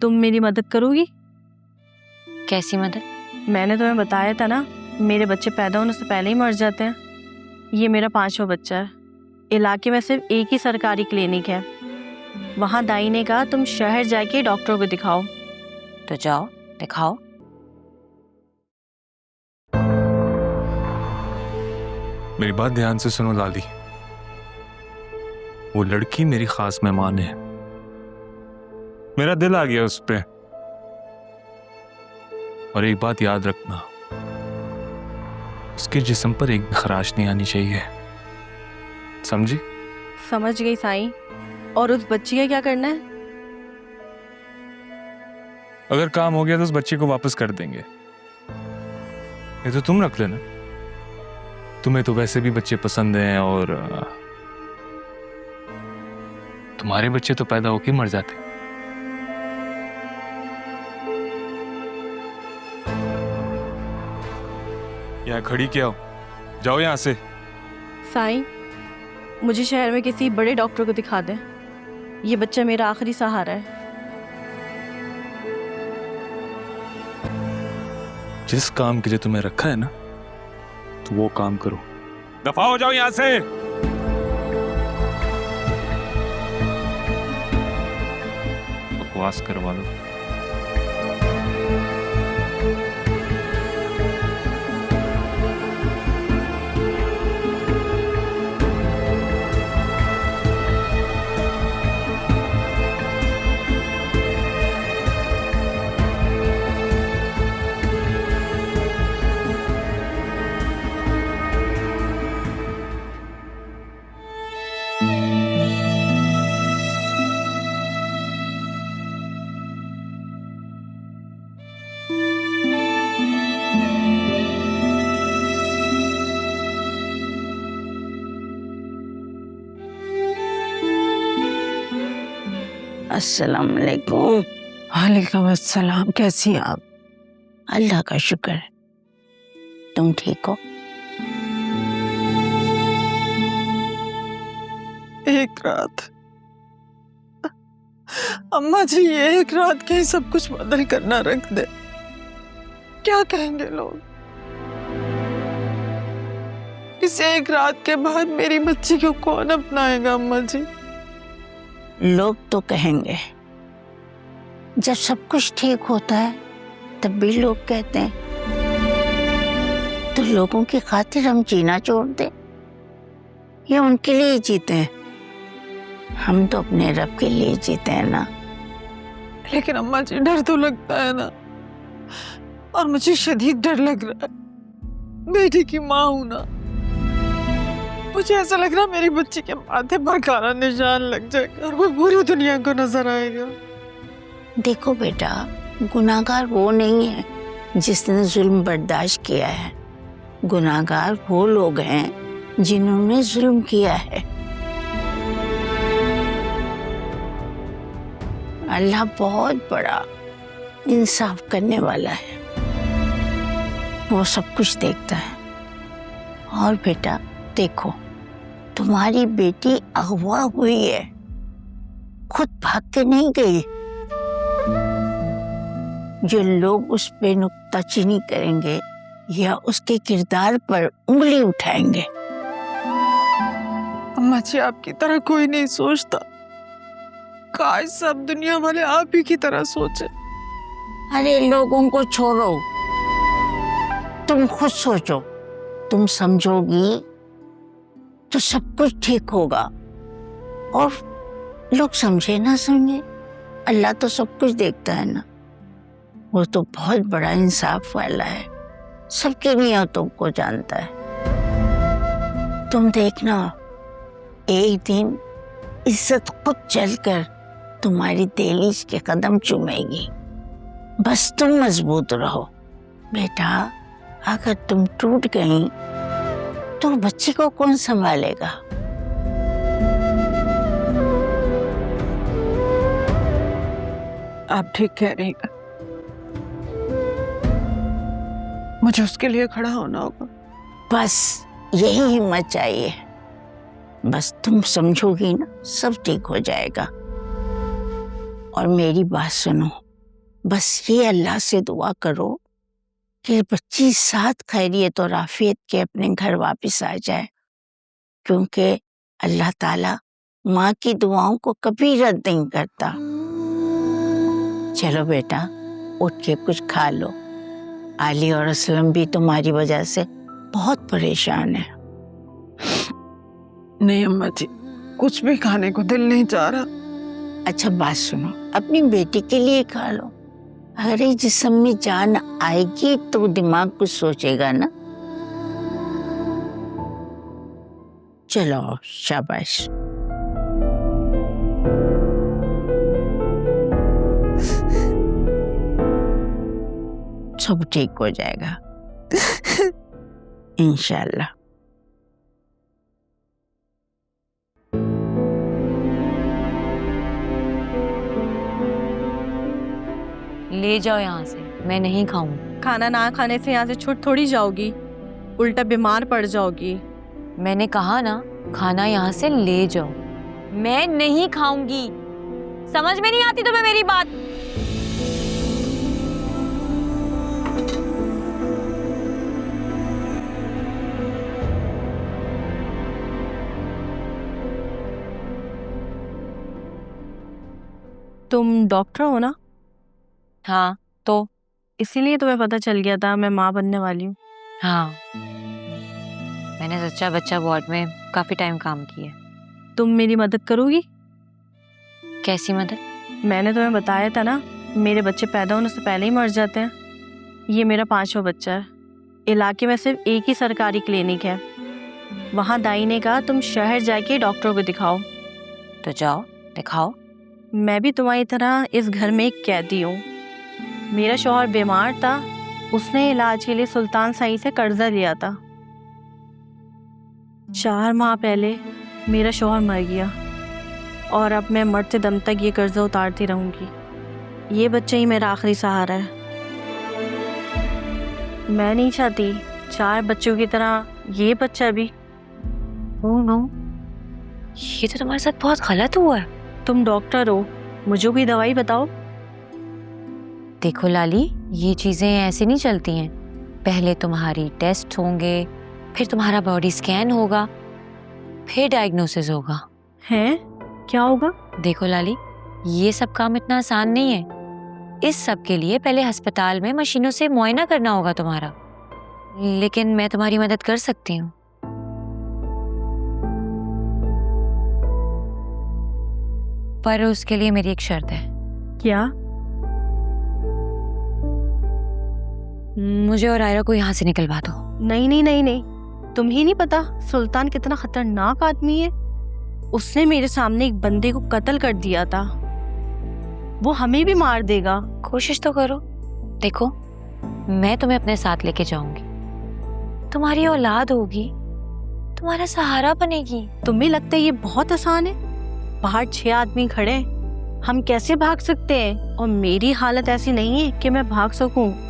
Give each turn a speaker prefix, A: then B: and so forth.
A: तुम मेरी मदद करोगी?
B: कैसी मदद?
A: मैंने तुम्हें बताया था ना, मेरे बच्चे पैदा होने से पहले ही मर जाते हैं। ये मेरा 5वां बच्चा है। इलाके में सिर्फ एक ही सरकारी क्लिनिक है। वहाँ दाई ने कहा तुम शहर जाके डॉक्टर को दिखाओ।
B: तो जाओ दिखाओ।
C: मेरी बात ध्यान से सुनो लाली, वो लड़की मेरी खास मेहमान है। मेरा दिल आ गया उस पे। और एक बात याद रखना, उसके जिस्म पर एक भी खराश नहीं आनी चाहिए, समझी?
A: समझ गई साईं। और उस बच्ची का क्या करना है?
C: अगर काम हो गया तो उस बच्चे को वापस कर देंगे। ये तो तुम रख लेना, तुम्हें तो वैसे भी बच्चे पसंद हैं और तुम्हारे बच्चे तो पैदा होके मर जाते। यहाँ खड़ी क्या हो, जाओ यहां से।
A: साईं, मुझे शहर में किसी बड़े डॉक्टर को दिखा दें। ये बच्चा मेरा आखिरी सहारा है।
C: जिस काम के लिए तुम्हें रखा है ना, तो वो काम करो। दफा हो जाओ यहां से। बकवास करवा लो।
D: अस्सलाम वालेकुम।
E: वालेकुम अस्सलाम। कैसी हैं आप?
D: अल्लाह का शुक्र है। तुम ठीक हो?
E: एक रात, अम्मा जी, ये एक रात के ही सब कुछ बदल कर ना रख दे। क्या कहेंगे लोग? इस एक रात के बाद मेरी बच्ची को कौन अपनाएगा अम्मा जी?
D: लोग तो कहेंगे, जब सब कुछ ठीक होता है तब भी लोग कहते हैं। तो लोगों की खातिर हम जीना छोड़ दें या उनके लिए जीते हैं? हम तो अपने रब के लिए जीते हैं ना।
E: लेकिन अम्मा जी, डर तो लगता है ना, और मुझे शदीद डर लग रहा है। बेटी की माँ हूं ना, मुझे ऐसा लग रहा है मेरी बच्ची के माथे पर काला निशान लग जाएगा और वो पूरी दुनिया को नजर आएगा।
D: देखो बेटा, गुनाहगार वो नहीं है जिसने जुल्म बर्दाश्त किया है। गुनाहगार वो लोग हैं जिन्होंने जुल्म किया है। अल्लाह बहुत बड़ा इंसाफ करने वाला है, वो सब कुछ देखता है। और बेटा देखो, तुम्हारी बेटी अगवा हुई है, खुद भाग के नहीं गई। जो लोग उस पे नुक्ताचीनी करेंगे या उसके किरदार पर उंगली उठाएंगे।
E: अम्मा जी, आपकी तरह कोई नहीं सोचता। काश सब दुनिया वाले आप ही की तरह सोचे।
D: अरे लोगों को छोड़ो, तुम खुद सोचो। तुम समझोगी तो सब कुछ ठीक होगा। और लोग समझे ना समझे, अल्लाह तो सब कुछ देखता है ना। वो तो बहुत बड़ा इंसाफ वाला है, सबकी नियतों को जानता है। तुम देखना, एक दिन इज्जत खुद चलकर तुम्हारी दहलीज के कदम चूमेगी। बस तुम मजबूत रहो बेटा। अगर तुम टूट गई तो बच्ची को कौन संभालेगा?
E: आप ठीक कह रही हैं। मुझे उसके लिए खड़ा होना होगा।
D: बस यही हिम्मत चाहिए। बस तुम समझोगी ना, सब ठीक हो जाएगा। और मेरी बात सुनो, बस ये अल्लाह से दुआ करो कि बच्ची साथ खैरियत और आफियत के अपने घर वापस आ जाए, क्योंकि अल्लाह ताला माँ की दुआओं को कभी रद्द नहीं करता। चलो बेटा, उठ के कुछ खा लो। आली और असलम भी तुम्हारी वजह से बहुत परेशान है।
E: नहीं अम्मा जी, कुछ भी खाने को दिल नहीं चाह रहा।
D: अच्छा बात सुनो, अपनी बेटी के लिए खा लो। अगर ये जिस्म में जान आएगी तो दिमाग कुछ सोचेगा ना। चलो शाबाश। सब ठीक हो जाएगा इंशाल्लाह।
B: ले जाओ यहाँ से, मैं नहीं खाऊंगी।
A: खाना ना खाने से यहाँ से छूट थोड़ी जाओगी, उल्टा बीमार पड़ जाओगी।
B: मैंने कहा ना, खाना यहाँ से ले जाओ। मैं नहीं खाऊंगी। समझ में नहीं आती तुम्हें मेरी बात?
A: तुम डॉक्टर हो ना,
B: हाँ तो?
A: इसीलिए तुम्हें पता चल गया था मैं माँ बनने वाली हूँ।
B: हाँ, मैंने सच्चा बच्चा वार्ड में काफी टाइम काम किया।
A: तुम मेरी मदद करोगी?
B: कैसी मदद?
A: मैंने तुम्हें बताया था ना, मेरे बच्चे पैदा होने से पहले ही मर जाते हैं। ये मेरा 5वां बच्चा है। इलाके में सिर्फ एक ही सरकारी क्लिनिक है। वहाँ दाई ने कहा तुम शहर जाके डॉक्टर को दिखाओ।
B: तो जाओ दिखाओ।
A: मैं भी तुम्हारी तरह इस घर में एक कैदी हूँ। मेरा शौहर बीमार था, उसने इलाज के लिए सुल्तान साई से कर्जा लिया था। 4 माह पहले मेरा शौहर मर गया और अब मैं मरते दम तक ये कर्जा उतारती रहूंगी। ये बच्चा ही मेरा आखिरी सहारा है। मैं नहीं चाहती 4 बच्चों की तरह ये बच्चा भी।
B: ओह नो, ये तो तुम्हारे साथ बहुत गलत हुआ है।
A: तुम डॉक्टर हो, मुझे कोई दवाई बताओ।
B: देखो लाली, ये चीजें ऐसे नहीं चलती हैं। पहले तुम्हारी टेस्ट होंगे, फिर तुम्हारा बॉडी स्कैन होगा, फिर डायग्नोसिस होगा।
A: हैं? क्या होगा?
B: देखो लाली, ये सब काम इतना आसान नहीं है। इस सब के लिए पहले अस्पताल में मशीनों से मुआयना करना होगा तुम्हारा। लेकिन मैं तुम्हारी मदद कर सकती हूँ। पर उसके लिए मेरी एक शर्त है।
A: क्या?
B: मुझे और आयरा को यहाँ से निकलवा दो।
A: नहीं नहीं नहीं नहीं, तुम्हें नहीं पता सुल्तान कितना खतरनाक आदमी है। उसने मेरे सामने एक बंदे को कत्ल कर दिया था। वो हमें भी मार देगा।
B: कोशिश तो करो। देखो, मैं तुम्हें अपने साथ लेके जाऊंगी। तुम्हारी औलाद होगी, तुम्हारा सहारा बनेगी।
A: तुम्हें लगता है ये बहुत आसान है? बाहर 6 आदमी खड़े हैं, हम कैसे भाग सकते हैं? और मेरी हालत ऐसी नहीं है कि मैं भाग सकूं।